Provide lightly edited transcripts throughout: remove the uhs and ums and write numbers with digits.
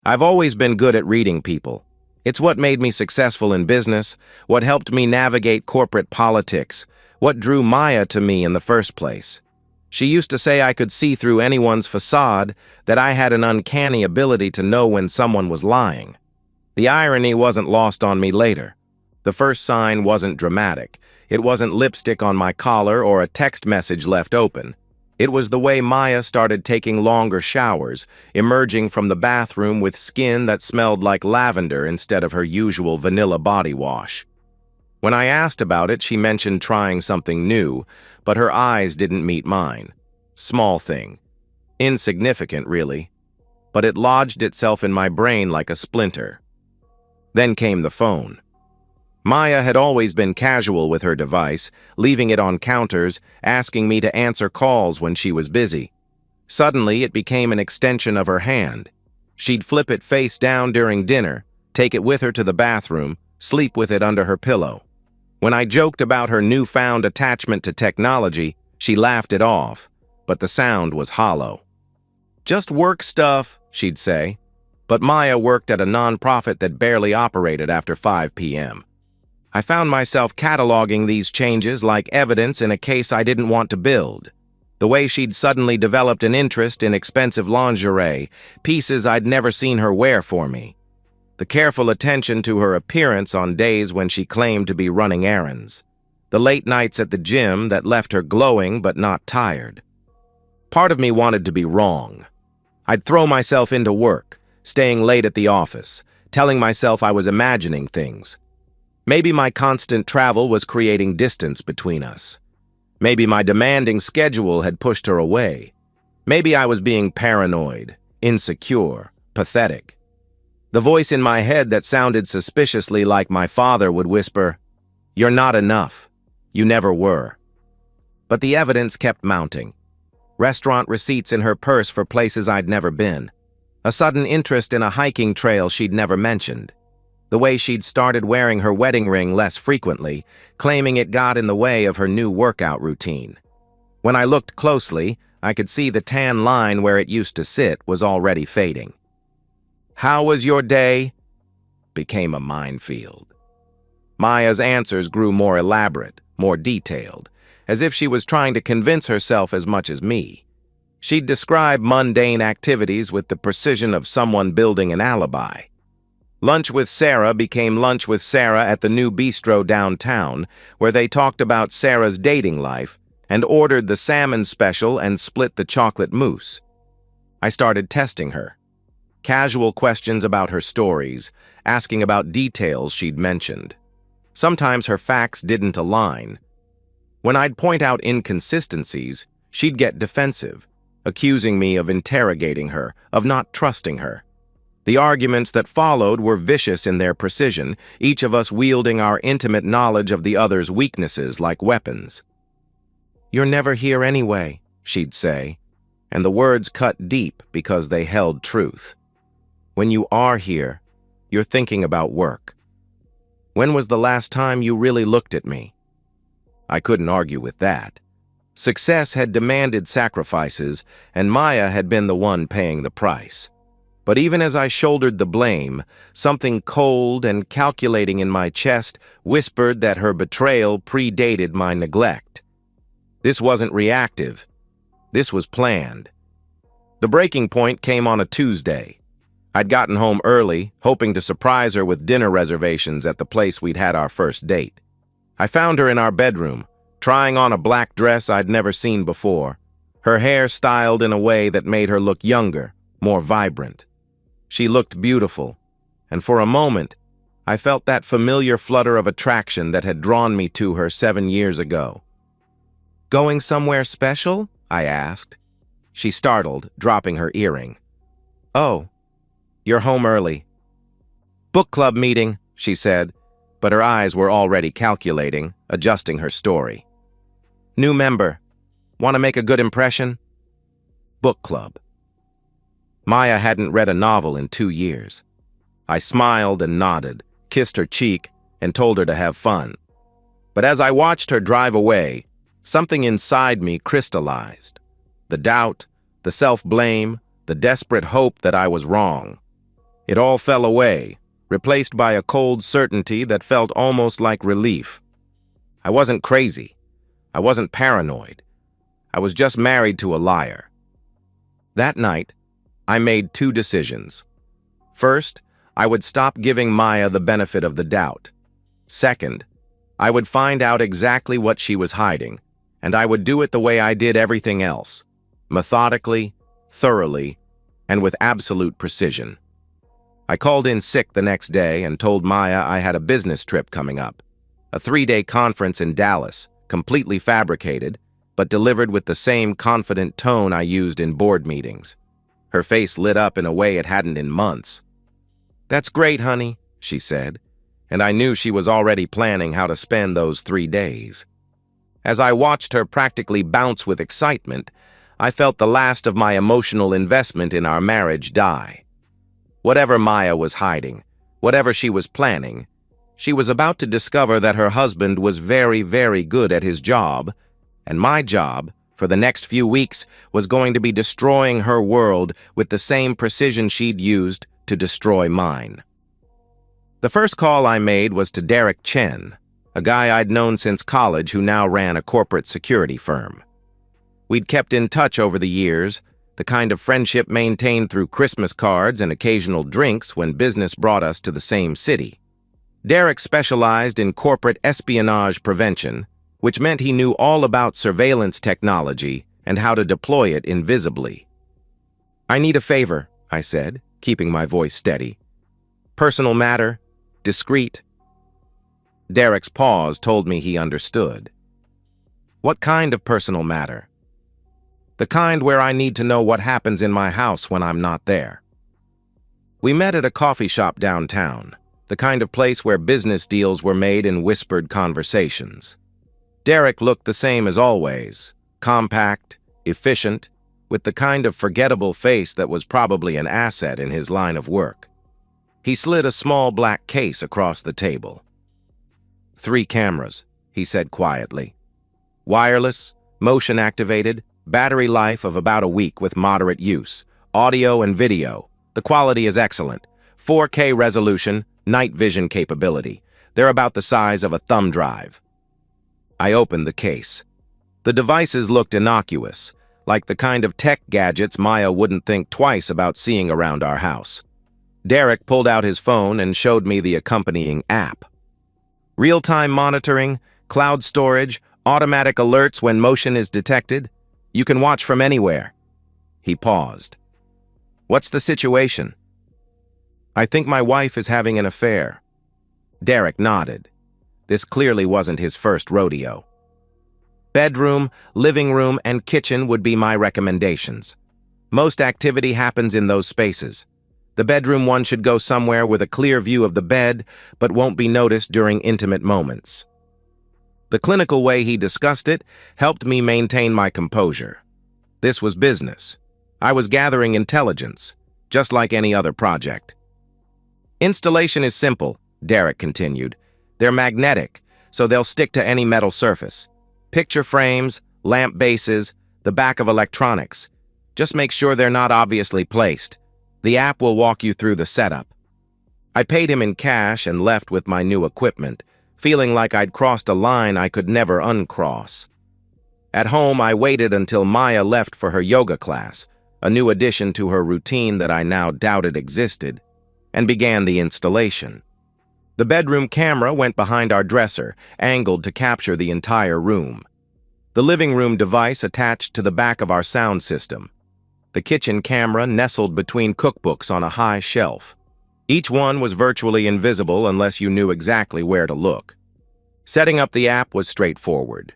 I've always been good at reading people. It's what made me successful in business, what helped me navigate corporate politics, what drew Maya to me in the first place. She used to say I could see through anyone's facade, that I had an uncanny ability to know when someone was lying. The irony wasn't lost on me later. The first sign wasn't dramatic. It wasn't lipstick on my collar or a text message left open. It was the way Maya started taking longer showers, emerging from the bathroom with skin that smelled like lavender instead of her usual vanilla body wash. When I asked about it, she mentioned trying something new, but her eyes didn't meet mine. Small thing. Insignificant, really. But it lodged itself in my brain like a splinter. Then came the phone. Maya had always been casual with her device, leaving it on counters, asking me to answer calls when she was busy. Suddenly, it became an extension of her hand. She'd flip it face down during dinner, take it with her to the bathroom, sleep with it under her pillow. When I joked about her newfound attachment to technology, she laughed it off, but the sound was hollow. "Just work stuff," she'd say. But Maya worked at a nonprofit that barely operated after 5 p.m. I found myself cataloging these changes like evidence in a case I didn't want to build. The way she'd suddenly developed an interest in expensive lingerie, pieces I'd never seen her wear for me. The careful attention to her appearance on days when she claimed to be running errands. The late nights at the gym that left her glowing but not tired. Part of me wanted to be wrong. I'd throw myself into work, staying late at the office, telling myself I was imagining things. Maybe my constant travel was creating distance between us. Maybe my demanding schedule had pushed her away. Maybe I was being paranoid, insecure, pathetic. The voice in my head that sounded suspiciously like my father would whisper, "You're not enough. You never were." But the evidence kept mounting. Restaurant receipts in her purse for places I'd never been. A sudden interest in a hiking trail she'd never mentioned. The way she'd started wearing her wedding ring less frequently, claiming it got in the way of her new workout routine. When I looked closely, I could see the tan line where it used to sit was already fading. "How was your day?" became a minefield. Maya's answers grew more elaborate, more detailed, as if she was trying to convince herself as much as me. She'd describe mundane activities with the precision of someone building an alibi. Lunch with Sarah became lunch with Sarah at the new bistro downtown, where they talked about Sarah's dating life and ordered the salmon special and split the chocolate mousse. I started testing her. Casual questions about her stories, asking about details she'd mentioned. Sometimes her facts didn't align. When I'd point out inconsistencies, she'd get defensive, accusing me of interrogating her, of not trusting her. The arguments that followed were vicious in their precision, each of us wielding our intimate knowledge of the other's weaknesses like weapons. "You're never here anyway," she'd say, and the words cut deep because they held truth. "When you are here, you're thinking about work. When was the last time you really looked at me?" I couldn't argue with that. Success had demanded sacrifices, and Maya had been the one paying the price. But even as I shouldered the blame, something cold and calculating in my chest whispered that her betrayal predated my neglect. This wasn't reactive. This was planned. The breaking point came on a Tuesday. I'd gotten home early, hoping to surprise her with dinner reservations at the place we'd had our first date. I found her in our bedroom, trying on a black dress I'd never seen before, her hair styled in a way that made her look younger, more vibrant. She looked beautiful, and for a moment, I felt that familiar flutter of attraction that had drawn me to her 7 years ago. "Going somewhere special?" I asked. She startled, dropping her earring. "Oh, you're home early." "Book club meeting," she said, but her eyes were already calculating, adjusting her story. "New member. Want to make a good impression?" Book club. Maya hadn't read a novel in 2 years. I smiled and nodded, kissed her cheek, and told her to have fun. But as I watched her drive away, something inside me crystallized. The doubt, the self-blame, the desperate hope that I was wrong. It all fell away, replaced by a cold certainty that felt almost like relief. I wasn't crazy. I wasn't paranoid. I was just married to a liar. That night, I made two decisions. First, I would stop giving Maya the benefit of the doubt. Second, I would find out exactly what she was hiding, and I would do it the way I did everything else, methodically, thoroughly, and with absolute precision. I called in sick the next day and told Maya I had a business trip coming up, a 3-day conference in Dallas, completely fabricated, but delivered with the same confident tone I used in board meetings. Her face lit up in a way it hadn't in months. "That's great, honey," she said, and I knew she was already planning how to spend those 3 days. As I watched her practically bounce with excitement, I felt the last of my emotional investment in our marriage die. Whatever Maya was hiding, whatever she was planning, she was about to discover that her husband was very, very good at his job, and my job, for the next few weeks, was going to be destroying her world with the same precision she'd used to destroy mine. The first call I made was to Derek Chen, a guy I'd known since college who now ran a corporate security firm. We'd kept in touch over the years, the kind of friendship maintained through Christmas cards and occasional drinks when business brought us to the same city. Derek specialized in corporate espionage prevention, which meant he knew all about surveillance technology and how to deploy it invisibly. "I need a favor," I said, keeping my voice steady. "Personal matter, discreet." Derek's pause told me he understood. "What kind of personal matter?" "The kind where I need to know what happens in my house when I'm not there." We met at a coffee shop downtown, the kind of place where business deals were made in whispered conversations. Derek looked the same as always, compact, efficient, with the kind of forgettable face that was probably an asset in his line of work. He slid a small black case across the table. "3 cameras," he said quietly. "Wireless, motion-activated, battery life of about a week with moderate use. Audio and video. The quality is excellent. 4K resolution, night vision capability. They're about the size of a thumb drive." I opened the case. The devices looked innocuous, like the kind of tech gadgets Maya wouldn't think twice about seeing around our house. Derek pulled out his phone and showed me the accompanying app. "Real-time monitoring, cloud storage, automatic alerts when motion is detected. You can watch from anywhere." He paused. "What's the situation?" "I think my wife is having an affair." Derek nodded. This clearly wasn't his first rodeo. "Bedroom, living room, and kitchen would be my recommendations. Most activity happens in those spaces. The bedroom one should go somewhere with a clear view of the bed, but won't be noticed during intimate moments." The clinical way he discussed it helped me maintain my composure. This was business. I was gathering intelligence, just like any other project. "Installation is simple," Derek continued. "They're magnetic, so they'll stick to any metal surface. Picture frames, lamp bases, the back of electronics. Just make sure they're not obviously placed. The app will walk you through the setup." I paid him in cash and left with my new equipment, feeling like I'd crossed a line I could never uncross. At home, I waited until Maya left for her yoga class, a new addition to her routine that I now doubted existed, and began the installation. The bedroom camera went behind our dresser, angled to capture the entire room. The living room device attached to the back of our sound system. The kitchen camera nestled between cookbooks on a high shelf. Each one was virtually invisible unless you knew exactly where to look. Setting up the app was straightforward.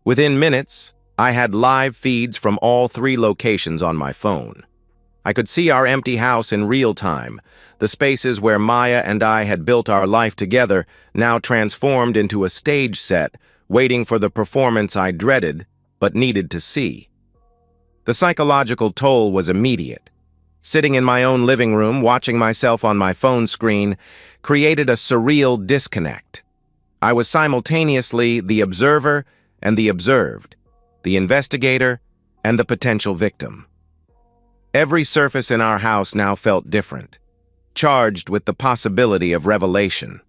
Within minutes, I had live feeds from all 3 locations on my phone. I could see our empty house in real time, the spaces where Maya and I had built our life together, now transformed into a stage set, waiting for the performance I dreaded, but needed to see. The psychological toll was immediate. Sitting in my own living room, watching myself on my phone screen, created a surreal disconnect. I was simultaneously the observer and the observed, the investigator and the potential victim. Every surface in our house now felt different. charged with the possibility of revelation.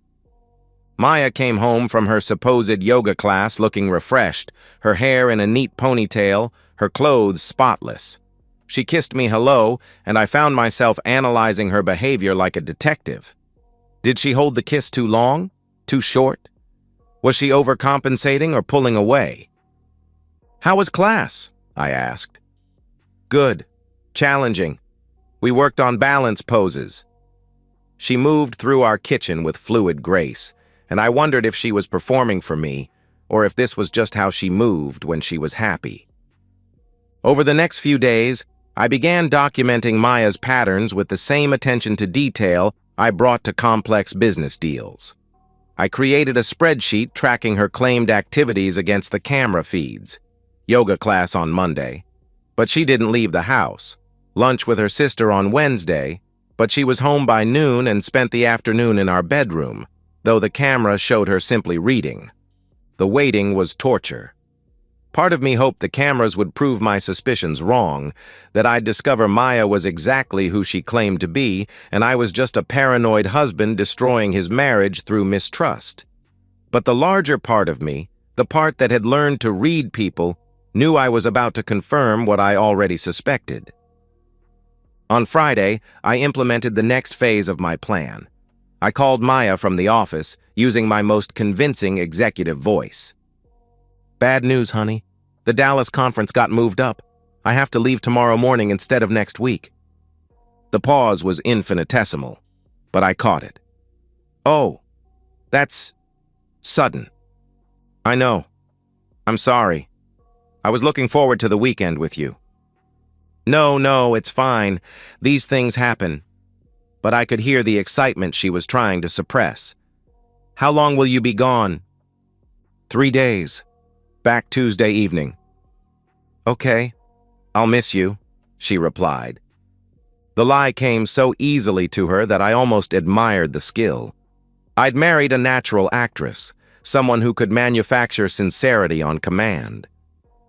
Maya came home from her supposed yoga class looking refreshed, her hair in a neat ponytail, her clothes spotless. She kissed me hello, and I found myself analyzing her behavior like a detective. Did she hold the kiss too long? Too short? Was she overcompensating or pulling away? "How was class?" I asked. "Good. Challenging. We worked on balance poses." She moved through our kitchen with fluid grace, and I wondered if she was performing for me, or if this was just how she moved when she was happy. Over the next few days, I began documenting Maya's patterns with the same attention to detail I brought to complex business deals. I created a spreadsheet tracking her claimed activities against the camera feeds. Yoga class on Monday, but she didn't leave the house. Lunch with her sister on Wednesday, but she was home by noon and spent the afternoon in our bedroom, though the camera showed her simply reading. The waiting was torture. Part of me hoped the cameras would prove my suspicions wrong, that I'd discover Maya was exactly who she claimed to be, and I was just a paranoid husband destroying his marriage through mistrust. But the larger part of me, the part that had learned to read people, knew I was about to confirm what I already suspected. On Friday, I implemented the next phase of my plan. I called Maya from the office, using my most convincing executive voice. "Bad news, honey. The Dallas conference got moved up. I have to leave tomorrow morning instead of next week." The pause was infinitesimal, but I caught it. "Oh, that's sudden." "I know. I'm sorry. I was looking forward to the weekend with you." No, it's fine. These things happen." But I could hear the excitement she was trying to suppress. "How long will you be gone?" 3 days. Back Tuesday evening." "Okay, I'll miss you," she replied. The lie came so easily to her that I almost admired the skill. I'd married a natural actress, someone who could manufacture sincerity on command.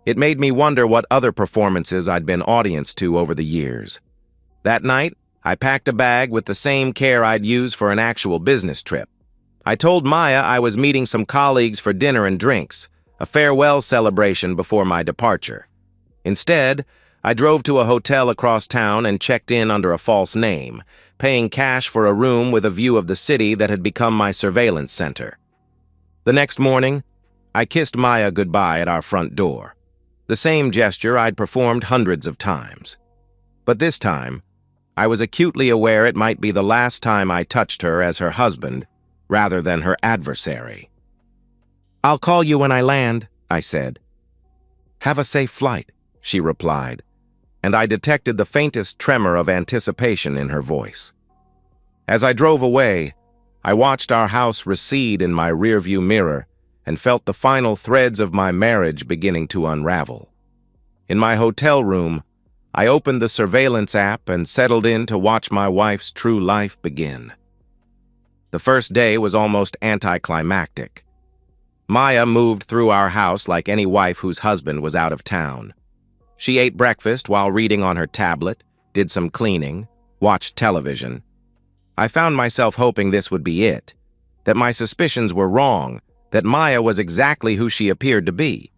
It made me wonder what other performances I'd been audience to over the years. That night, I packed a bag with the same care I'd use for an actual business trip. I told Maya I was meeting some colleagues for dinner and drinks, a farewell celebration before my departure. Instead, I drove to a hotel across town and checked in under a false name, paying cash for a room with a view of the city that had become my surveillance center. The next morning, I kissed Maya goodbye at our front door. The same gesture I'd performed hundreds of times. But this time, I was acutely aware it might be the last time I touched her as her husband, rather than her adversary. "I'll call you when I land," I said. "Have a safe flight," she replied, and I detected the faintest tremor of anticipation in her voice. As I drove away, I watched our house recede in my rearview mirror and felt the final threads of my marriage beginning to unravel. In my hotel room, I opened the surveillance app and settled in to watch my wife's true life begin. The first day was almost anticlimactic. Maya moved through our house like any wife whose husband was out of town. She ate breakfast while reading on her tablet, did some cleaning, watched television. I found myself hoping this would be it, that my suspicions were wrong, that Maya was exactly who she appeared to be.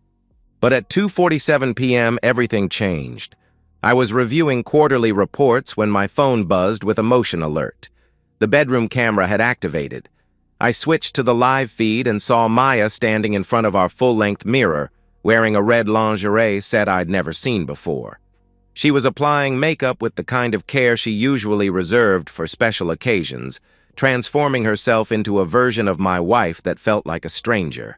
But at 2:47 p.m., everything changed. I was reviewing quarterly reports when my phone buzzed with a motion alert. The bedroom camera had activated. I switched to the live feed and saw Maya standing in front of our full-length mirror, wearing a red lingerie set I'd never seen before. She was applying makeup with the kind of care she usually reserved for special occasions, transforming herself into a version of my wife that felt like a stranger.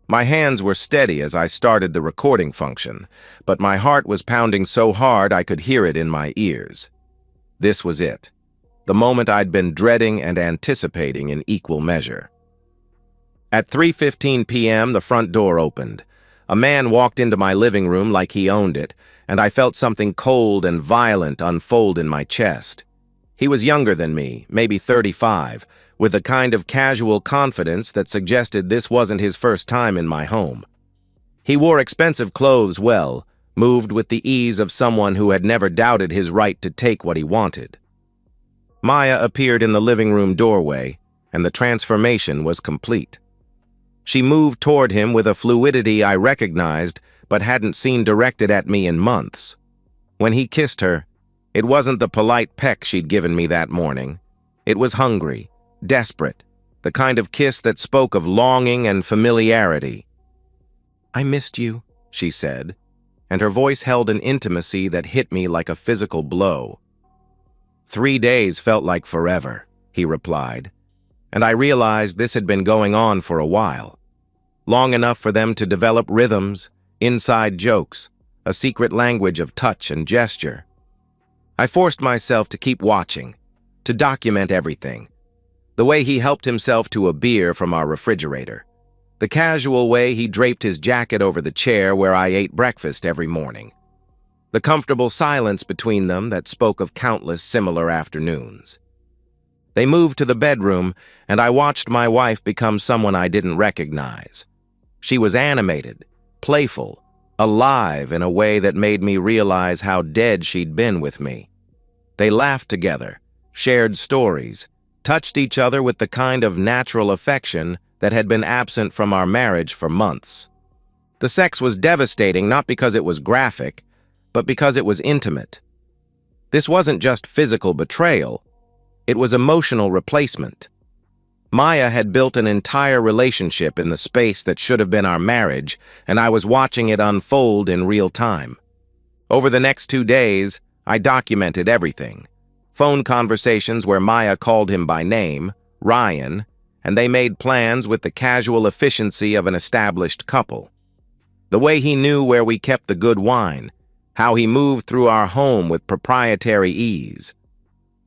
My hands were steady as I started the recording function, but my heart was pounding so hard I could hear it in my ears. This was it, the moment I'd been dreading and anticipating in equal measure. At 3:15 p.m., the front door opened. A man walked into my living room like he owned it, and I felt something cold and violent unfold in my chest. He was younger than me, maybe 35, with a kind of casual confidence that suggested this wasn't his first time in my home. He wore expensive clothes well, moved with the ease of someone who had never doubted his right to take what he wanted. Maya appeared in the living room doorway, and the transformation was complete. She moved toward him with a fluidity I recognized but hadn't seen directed at me in months. When he kissed her, it wasn't the polite peck she'd given me that morning. It was hungry, desperate, the kind of kiss that spoke of longing and familiarity. "I missed you," she said, and her voice held an intimacy that hit me like a physical blow. "3 days felt like forever," he replied, and I realized this had been going on for a while. Long enough for them to develop rhythms, inside jokes, a secret language of touch and gesture. I forced myself to keep watching, to document everything. The way he helped himself to a beer from our refrigerator. The casual way he draped his jacket over the chair where I ate breakfast every morning. The comfortable silence between them that spoke of countless similar afternoons. They moved to the bedroom, and I watched my wife become someone I didn't recognize. She was animated, playful, alive in a way that made me realize how dead she'd been with me. They laughed together, shared stories, touched each other with the kind of natural affection that had been absent from our marriage for months. The sex was devastating not because it was graphic, but because it was intimate. This wasn't just physical betrayal, it was emotional replacement. Maya had built an entire relationship in the space that should have been our marriage, and I was watching it unfold in real time. Over the next 2 days, I documented everything. Phone conversations where Maya called him by name, Ryan, and they made plans with the casual efficiency of an established couple. The way he knew where we kept the good wine, how he moved through our home with proprietary ease.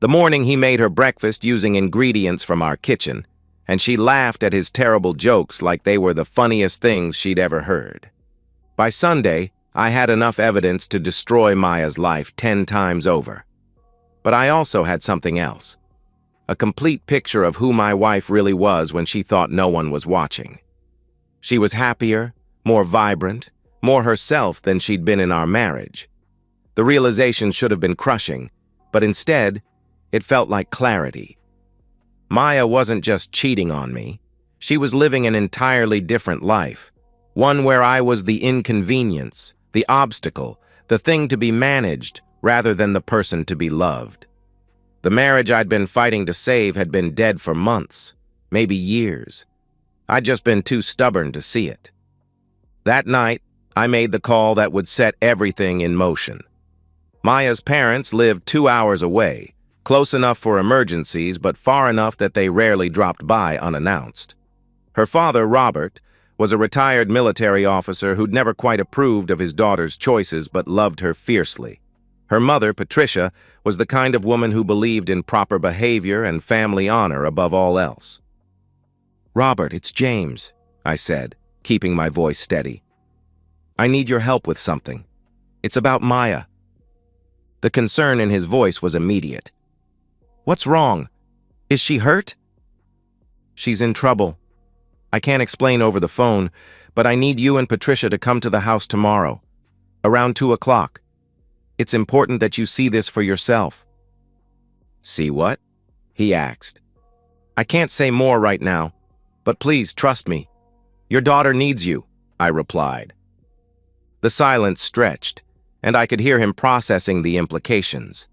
The morning he made her breakfast using ingredients from our kitchen, and she laughed at his terrible jokes like they were the funniest things she'd ever heard. By Sunday, I had enough evidence to destroy Maya's life 10 times over. But I also had something else. A complete picture of who my wife really was when she thought no one was watching. She was happier, more vibrant, more herself than she'd been in our marriage. The realization should have been crushing, but instead, it felt like clarity. Maya wasn't just cheating on me. She was living an entirely different life, one where I was the inconvenience, the obstacle, the thing to be managed rather than the person to be loved. The marriage I'd been fighting to save had been dead for months, maybe years. I'd just been too stubborn to see it. That night, I made the call that would set everything in motion. Maya's parents lived 2 hours away, close enough for emergencies, but far enough that they rarely dropped by unannounced. Her father, Robert, was a retired military officer who'd never quite approved of his daughter's choices but loved her fiercely. Her mother, Patricia, was the kind of woman who believed in proper behavior and family honor above all else. "Robert, it's James," I said, keeping my voice steady. "I need your help with something. It's about Maya." The concern in his voice was immediate. "What's wrong? Is she hurt?" "She's in trouble. I can't explain over the phone, but I need you and Patricia to come to the house tomorrow, around 2 o'clock. It's important that you see this for yourself." "See what?" he asked. "I can't say more right now, but please trust me. Your daughter needs you," I replied. The silence stretched, and I could hear him processing the implications.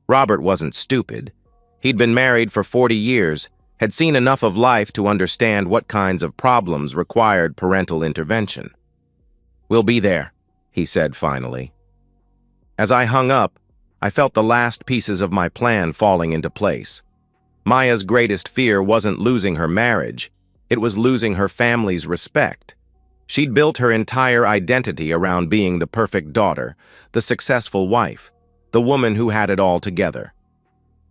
Robert wasn't stupid. He'd been married for 40 years, had seen enough of life to understand what kinds of problems required parental intervention. "We'll be there," he said finally. As I hung up, I felt the last pieces of my plan falling into place. Maya's greatest fear wasn't losing her marriage, it was losing her family's respect. She'd built her entire identity around being the perfect daughter, the successful wife, the woman who had it all together.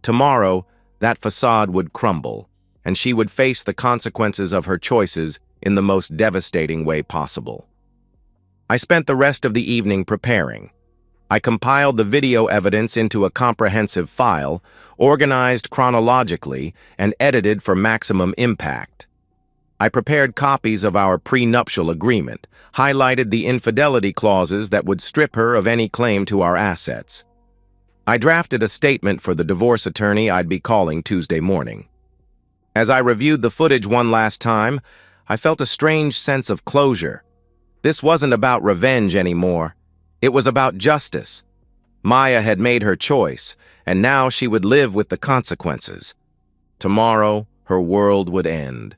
Tomorrow, that facade would crumble, and she would face the consequences of her choices in the most devastating way possible. I spent the rest of the evening preparing. I compiled the video evidence into a comprehensive file, organized chronologically, and edited for maximum impact. I prepared copies of our prenuptial agreement, highlighted the infidelity clauses that would strip her of any claim to our assets. I drafted a statement for the divorce attorney I'd be calling Tuesday morning. As I reviewed the footage one last time, I felt a strange sense of closure. This wasn't about revenge anymore. It was about justice. Maya had made her choice, and now she would live with the consequences. Tomorrow, her world would end,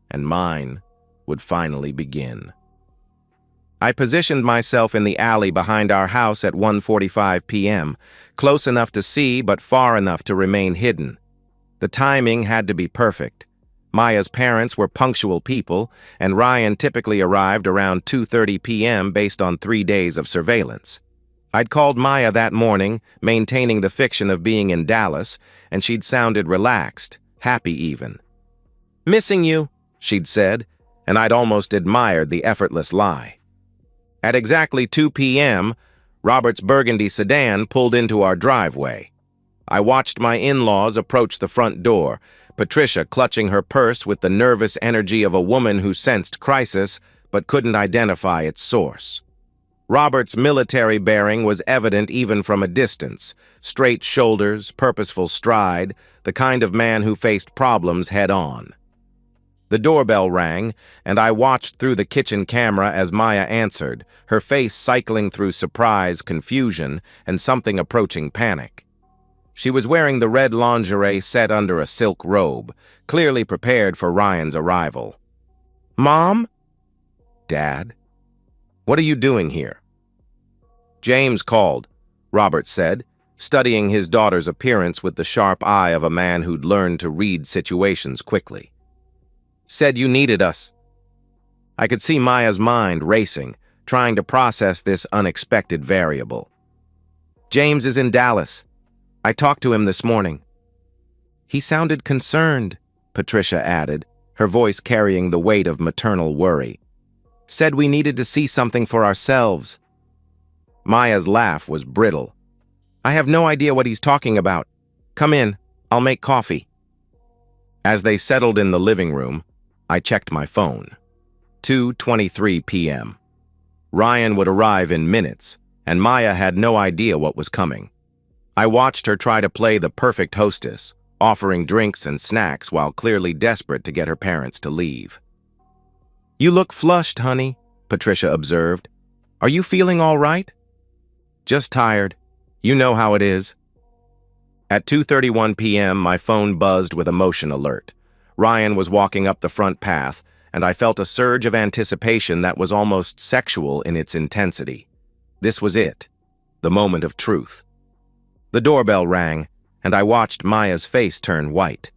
and mine would finally begin. I positioned myself in the alley behind our house at 1:45 p.m., close enough to see but far enough to remain hidden. The timing had to be perfect. Maya's parents were punctual people, and Ryan typically arrived around 2:30 p.m. based on 3 days of surveillance. I'd called Maya that morning, maintaining the fiction of being in Dallas, and she'd sounded relaxed, happy even. "Missing you," she'd said, and I'd almost admired the effortless lie. At exactly 2 p.m., Robert's burgundy sedan pulled into our driveway. I watched my in-laws approach the front door, Patricia clutching her purse with the nervous energy of a woman who sensed crisis but couldn't identify its source. Robert's military bearing was evident even from a distance: straight shoulders, purposeful stride, the kind of man who faced problems head-on. The doorbell rang, and I watched through the kitchen camera as Maya answered, her face cycling through surprise, confusion, and something approaching panic. She was wearing the red lingerie set under a silk robe, clearly prepared for Ryan's arrival. "Mom?" "Dad? What are you doing here?" "James called," Robert said, studying his daughter's appearance with the sharp eye of a man who'd learned to read situations quickly. "Said you needed us." I could see Maya's mind racing, trying to process this unexpected variable. "James is in Dallas. I talked to him this morning." "He sounded concerned," Patricia added, her voice carrying the weight of maternal worry. "Said we needed to see something for ourselves." Maya's laugh was brittle. "I have no idea what he's talking about. Come in, I'll make coffee." As they settled in the living room, I checked my phone. 2:23 p.m. Ryan would arrive in minutes, and Maya had no idea what was coming. I watched her try to play the perfect hostess, offering drinks and snacks while clearly desperate to get her parents to leave. "You look flushed, honey," Patricia observed. "Are you feeling all right?" "Just tired. You know how it is." At 2:31 p.m., my phone buzzed with a motion alert. Ryan was walking up the front path, and I felt a surge of anticipation that was almost sexual in its intensity. This was it, the moment of truth. The doorbell rang, and I watched Maya's face turn white.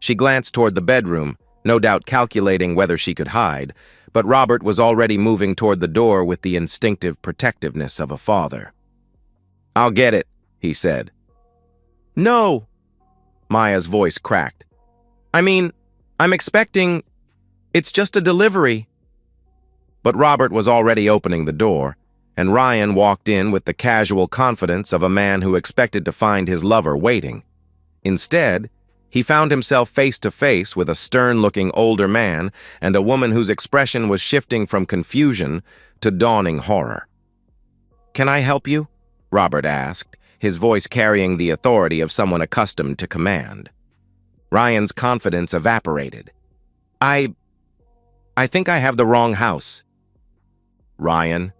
She glanced toward the bedroom, no doubt calculating whether she could hide, but Robert was already moving toward the door with the instinctive protectiveness of a father. "I'll get it," he said. "No!" Maya's voice cracked. I'm expecting... It's just a delivery." But Robert was already opening the door, and Ryan walked in with the casual confidence of a man who expected to find his lover waiting. Instead, he found himself face to face with a stern-looking older man and a woman whose expression was shifting from confusion to dawning horror. "Can I help you?" Robert asked, his voice carrying the authority of someone accustomed to command. Ryan's confidence evaporated. I think I have the wrong house." "Ryan?"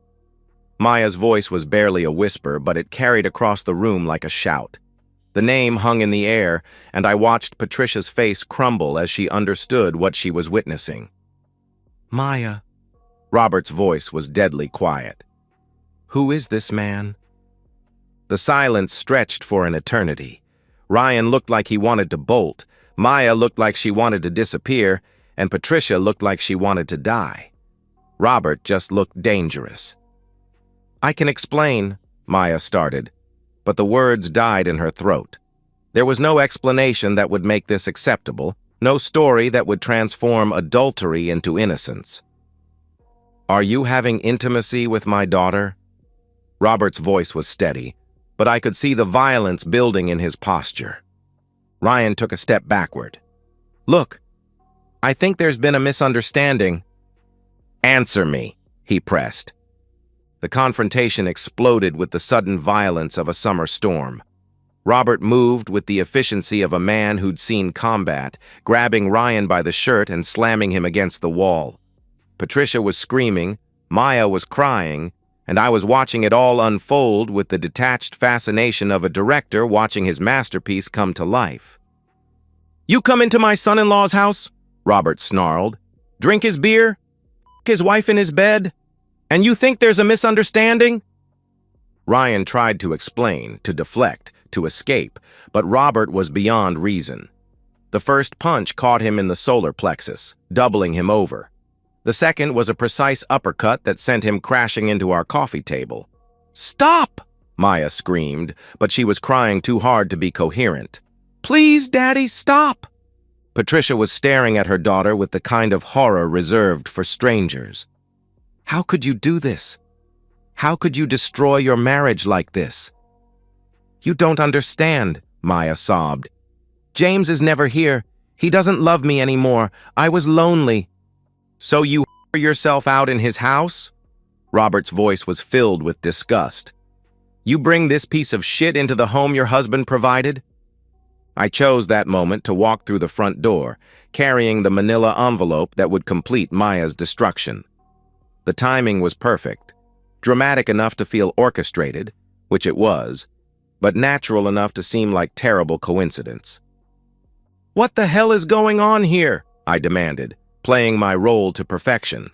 Maya's voice was barely a whisper, but it carried across the room like a shout. The name hung in the air, and I watched Patricia's face crumble as she understood what she was witnessing. "Maya." Robert's voice was deadly quiet. "Who is this man?" The silence stretched for an eternity. Ryan looked like he wanted to bolt, Maya looked like she wanted to disappear, and Patricia looked like she wanted to die. Robert just looked dangerous. "I can explain," Maya started, but the words died in her throat. There was no explanation that would make this acceptable, no story that would transform adultery into innocence. "Are you having intimacy with my daughter?" Robert's voice was steady, but I could see the violence building in his posture. Ryan took a step backward. "Look, I think there's been a misunderstanding." "Answer me," he pressed. The confrontation exploded with the sudden violence of a summer storm. Robert moved with the efficiency of a man who'd seen combat, grabbing Ryan by the shirt and slamming him against the wall. Patricia was screaming, Maya was crying, and I was watching it all unfold with the detached fascination of a director watching his masterpiece come to life. "You come into my son-in-law's house," Robert snarled, "drink his beer, his wife in his bed, and you think there's a misunderstanding?" Ryan tried to explain, to deflect, to escape, but Robert was beyond reason. The first punch caught him in the solar plexus, doubling him over. The second was a precise uppercut that sent him crashing into our coffee table. "Stop!" Maya screamed, but she was crying too hard to be coherent. "Please, Daddy, stop!" Patricia was staring at her daughter with the kind of horror reserved for strangers. "How could you do this? How could you destroy your marriage like this?" "You don't understand," Maya sobbed. "James is never here. He doesn't love me anymore. I was lonely." "So you yourself out in his house?" Robert's voice was filled with disgust. "You bring this piece of shit into the home your husband provided?" I chose that moment to walk through the front door, carrying the manila envelope that would complete Maya's destruction. The timing was perfect, dramatic enough to feel orchestrated, which it was, but natural enough to seem like terrible coincidence. "What the hell is going on here?" I demanded, playing my role to perfection.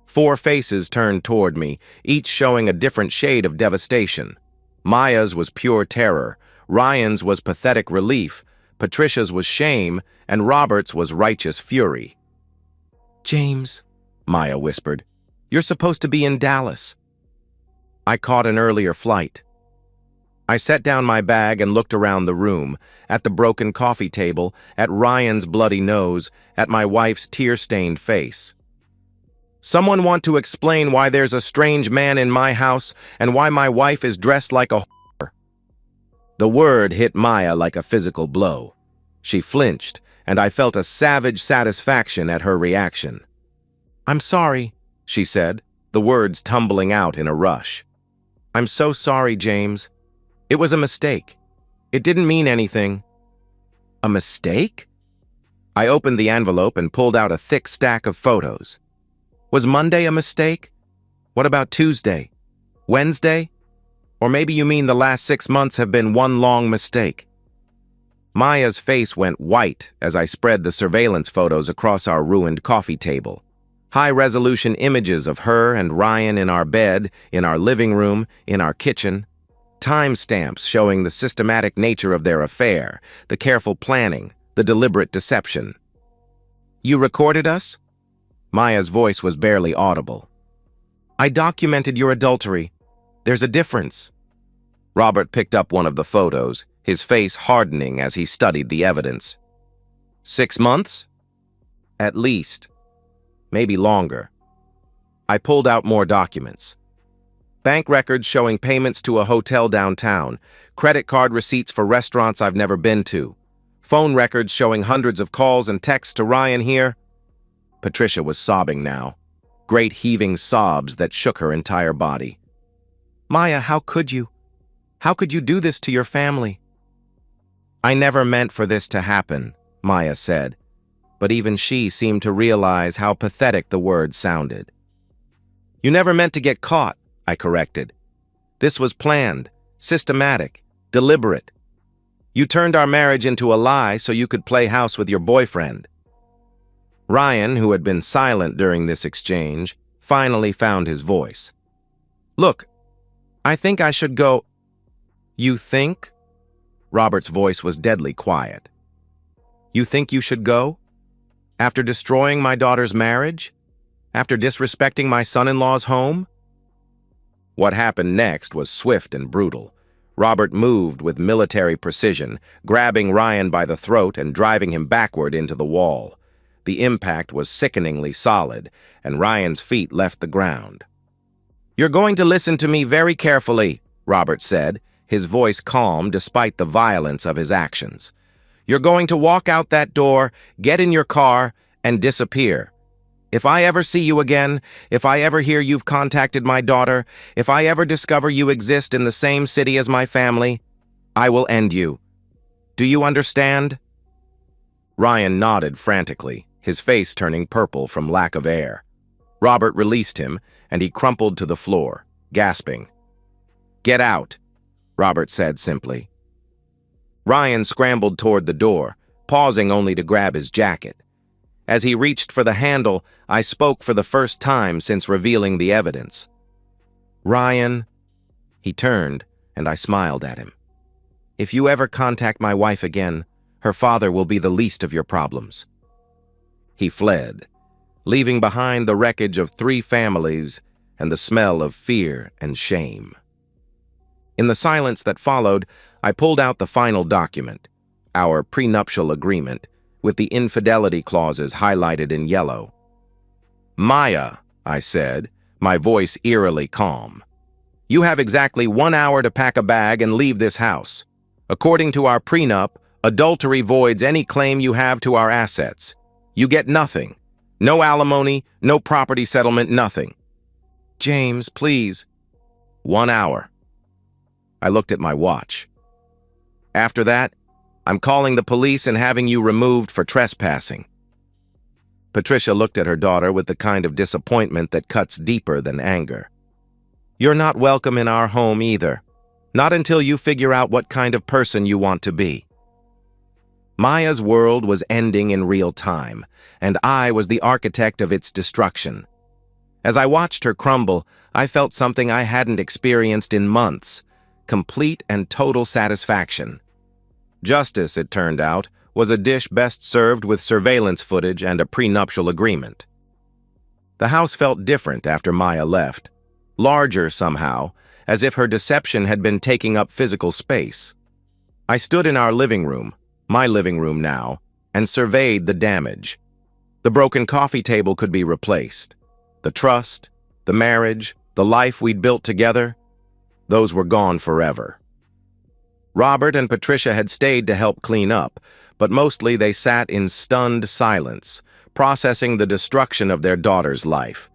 4 faces turned toward me, each showing a different shade of devastation. Maya's was pure terror, Ryan's was pathetic relief, Patricia's was shame, and Robert's was righteous fury. "James," Maya whispered, "you're supposed to be in Dallas." I caught an earlier flight. I set down my bag and looked around the room, at the broken coffee table, at Ryan's bloody nose, at my wife's tear-stained face. "Someone want to explain why there's a strange man in my house and why my wife is dressed like a whore?" The word hit Maya like a physical blow. She flinched, and I felt a savage satisfaction at her reaction. "I'm sorry," she said, the words tumbling out in a rush. "I'm so sorry, James. It was a mistake. It didn't mean anything." "A mistake?" I opened the envelope and pulled out a thick stack of photos. "Was Monday a mistake? What about Tuesday? Wednesday? Or maybe you mean the last 6 months have been one long mistake?" Maya's face went white as I spread the surveillance photos across our ruined coffee table. High-resolution images of her and Ryan in our bed, in our living room, in our kitchen. Timestamps showing the systematic nature of their affair, the careful planning, the deliberate deception. "You recorded us?" Maya's voice was barely audible. "I documented your adultery. There's a difference." Robert picked up one of the photos, his face hardening as he studied the evidence. 6 months? At least. Maybe longer. I pulled out more documents. Bank records showing payments to a hotel downtown, credit card receipts for restaurants I've never been to, phone records showing hundreds of calls and texts to Ryan here. Patricia was sobbing now, great heaving sobs that shook her entire body. "Maya, how could you? How could you do this to your family?" "I never meant for this to happen," Maya said, but even she seemed to realize how pathetic the words sounded. "You never meant to get caught," I corrected. "This was planned, systematic, deliberate. You turned our marriage into a lie so you could play house with your boyfriend." Ryan, who had been silent during this exchange, finally found his voice. "Look, I think I should go." "You think?" Robert's voice was deadly quiet. "You think you should go? After destroying my daughter's marriage? After disrespecting my son-in-law's home?" What happened next was swift and brutal. Robert moved with military precision, grabbing Ryan by the throat and driving him backward into the wall. The impact was sickeningly solid, and Ryan's feet left the ground. "You're going to listen to me very carefully," Robert said, his voice calm despite the violence of his actions. "You're going to walk out that door, get in your car, and disappear. If I ever see you again, if I ever hear you've contacted my daughter, if I ever discover you exist in the same city as my family, I will end you. Do you understand?" Ryan nodded frantically, his face turning purple from lack of air. Robert released him, and he crumpled to the floor, gasping. "Get out," Robert said simply. Ryan scrambled toward the door, pausing only to grab his jacket. As he reached for the handle, I spoke for the first time since revealing the evidence. "Ryan," he turned, and I smiled at him. "If you ever contact my wife again, her father will be the least of your problems." He fled, leaving behind the wreckage of 3 families and the smell of fear and shame. In the silence that followed, I pulled out the final document, our prenuptial agreement, with the infidelity clauses highlighted in yellow. "Maya," I said, my voice eerily calm, "you have exactly 1 hour to pack a bag and leave this house. According to our prenup, adultery voids any claim you have to our assets. You get nothing. No alimony, no property settlement, nothing." "James, please." 1 hour. I looked at my watch. "After that, I'm calling the police and having you removed for trespassing." Patricia looked at her daughter with the kind of disappointment that cuts deeper than anger. "You're not welcome in our home either. Not until you figure out what kind of person you want to be." Maya's world was ending in real time, and I was the architect of its destruction. As I watched her crumble, I felt something I hadn't experienced in months, complete and total satisfaction. Justice, it turned out, was a dish best served with surveillance footage and a prenuptial agreement. The house felt different after Maya left, larger somehow, as if her deception had been taking up physical space. I stood in our living room, my living room now, and surveyed the damage. The broken coffee table could be replaced. The trust, the marriage, the life we'd built together, those were gone forever. Robert and Patricia had stayed to help clean up, but mostly they sat in stunned silence, processing the destruction of their daughter's life.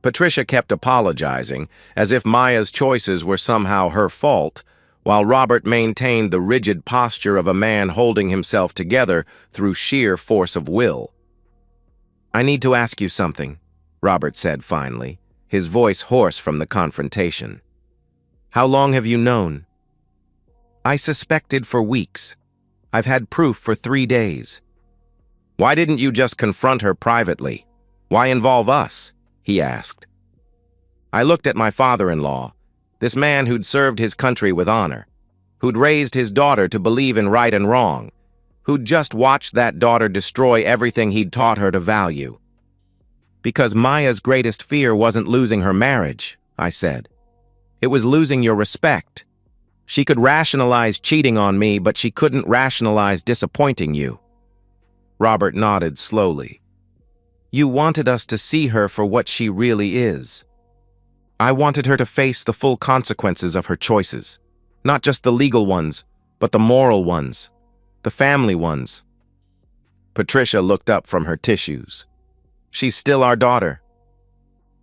Patricia kept apologizing, as if Maya's choices were somehow her fault, while Robert maintained the rigid posture of a man holding himself together through sheer force of will. "I need to ask you something," Robert said finally, his voice hoarse from the confrontation. "How long have you known?" "I suspected for weeks. I've had proof for 3 days." "Why didn't you just confront her privately? Why involve us?" he asked. I looked at my father-in-law, this man who'd served his country with honor, who'd raised his daughter to believe in right and wrong, who'd just watched that daughter destroy everything he'd taught her to value. "Because Maya's greatest fear wasn't losing her marriage," I said. "It was losing your respect. She could rationalize cheating on me, but she couldn't rationalize disappointing you." Robert nodded slowly. "You wanted us to see her for what she really is. I wanted her to face the full consequences of her choices, not just the legal ones, but the moral ones, the family ones." Patricia looked up from her tissues. "She's still our daughter,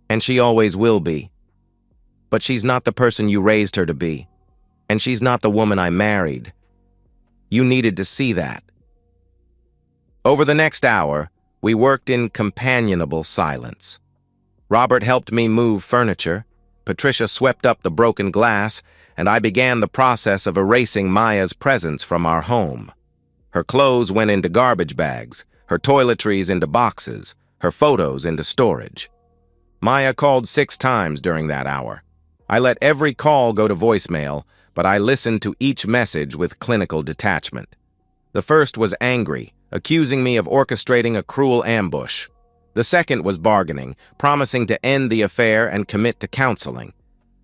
and she always will be. But she's not the person you raised her to be, and she's not the woman I married. You needed to see that." Over the next hour, we worked in companionable silence. Robert helped me move furniture, Patricia swept up the broken glass, and I began the process of erasing Maya's presence from our home. Her clothes went into garbage bags, her toiletries into boxes, her photos into storage. Maya called 6 times during that hour. I let every call go to voicemail, but I listened to each message with clinical detachment. The first was angry, accusing me of orchestrating a cruel ambush. The second was bargaining, promising to end the affair and commit to counseling.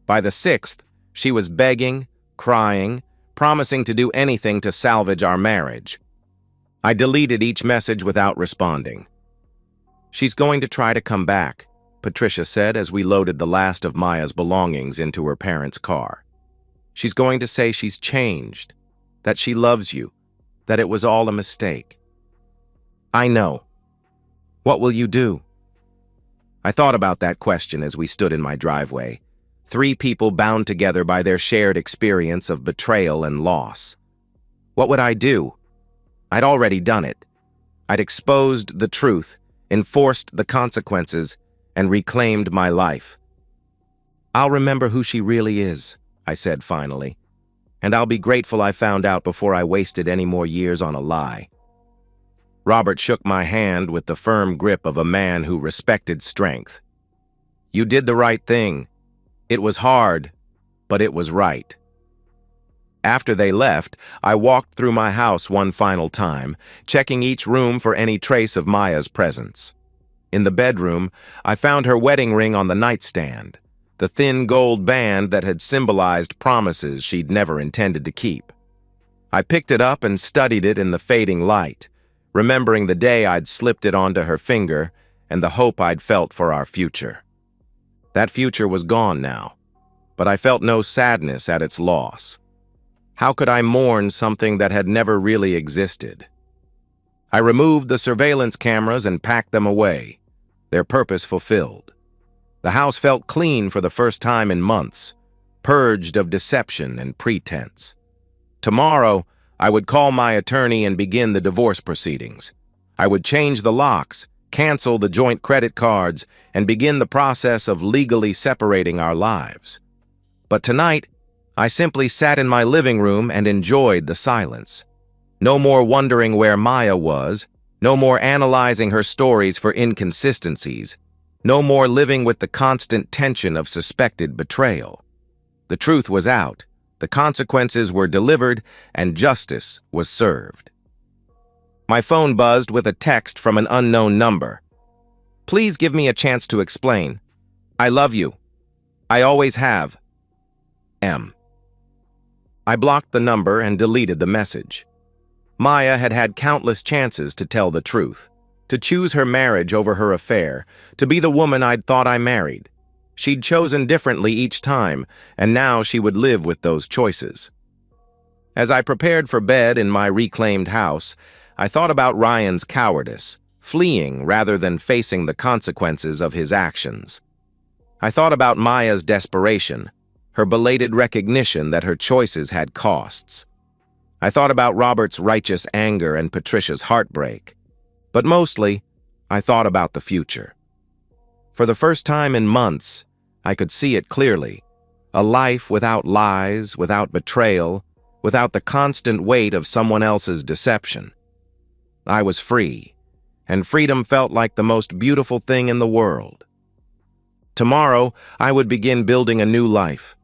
By the 6th, she was begging, crying, promising to do anything to salvage our marriage. I deleted each message without responding. "She's going to try to come back," Patricia said as we loaded the last of Maya's belongings into her parents' car. "She's going to say she's changed, that she loves you, that it was all a mistake." "I know. What will you do?" I thought about that question as we stood in my driveway. Three people bound together by their shared experience of betrayal and loss. What would I do? I'd already done it. I'd exposed the truth, enforced the consequences, and reclaimed my life. "I'll remember who she really is," I said finally, "and I'll be grateful I found out before I wasted any more years on a lie." Robert shook my hand with the firm grip of a man who respected strength. "You did the right thing. It was hard, but it was right." After they left, I walked through my house one final time, checking each room for any trace of Maya's presence. In the bedroom, I found her wedding ring on the nightstand, the thin gold band that had symbolized promises she'd never intended to keep. I picked it up and studied it in the fading light, remembering the day I'd slipped it onto her finger and the hope I'd felt for our future. That future was gone now, but I felt no sadness at its loss. How could I mourn something that had never really existed? I removed the surveillance cameras and packed them away, their purpose fulfilled. The house felt clean for the first time in months, purged of deception and pretense. Tomorrow, I would call my attorney and begin the divorce proceedings. I would change the locks, cancel the joint credit cards, and begin the process of legally separating our lives. But tonight, I simply sat in my living room and enjoyed the silence. No more wondering where Maya was, no more analyzing her stories for inconsistencies, no more living with the constant tension of suspected betrayal. The truth was out, the consequences were delivered, and justice was served. My phone buzzed with a text from an unknown number. "Please give me a chance to explain. I love you. I always have. M." I blocked the number and deleted the message. Maya had had countless chances to tell the truth, to choose her marriage over her affair, to be the woman I'd thought I married. She'd chosen differently each time, and now she would live with those choices. As I prepared for bed in my reclaimed house, I thought about Ryan's cowardice, fleeing rather than facing the consequences of his actions. I thought about Maya's desperation, her belated recognition that her choices had costs. I thought about Robert's righteous anger and Patricia's heartbreak. But mostly, I thought about the future. For the first time in months, I could see it clearly. A life without lies, without betrayal, without the constant weight of someone else's deception. I was free, and freedom felt like the most beautiful thing in the world. Tomorrow, I would begin building a new life.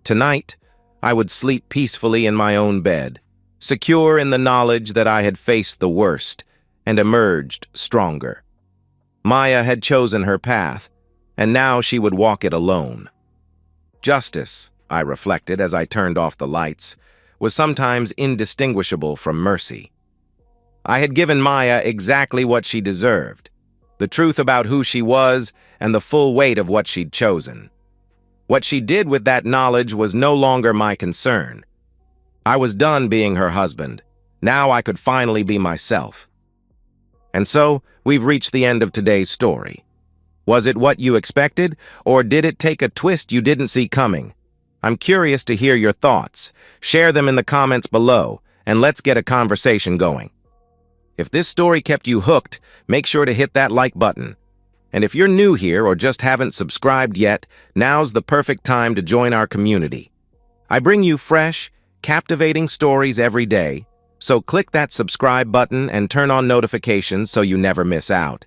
Tonight, I would sleep peacefully in my own bed, secure in the knowledge that I had faced the worst and emerged stronger. Maya had chosen her path, and now she would walk it alone. Justice, I reflected as I turned off the lights, was sometimes indistinguishable from mercy. I had given Maya exactly what she deserved, the truth about who she was and the full weight of what she'd chosen. What she did with that knowledge was no longer my concern. I was done being her husband. Now I could finally be myself. And so, we've reached the end of today's story. Was it what you expected, or did it take a twist you didn't see coming? I'm curious to hear your thoughts. Share them in the comments below, and let's get a conversation going. If this story kept you hooked, make sure to hit that like button. And if you're new here or just haven't subscribed yet, now's the perfect time to join our community. I bring you fresh, captivating stories every day, so click that subscribe button and turn on notifications so you never miss out.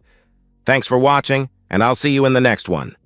Thanks for watching, and I'll see you in the next one.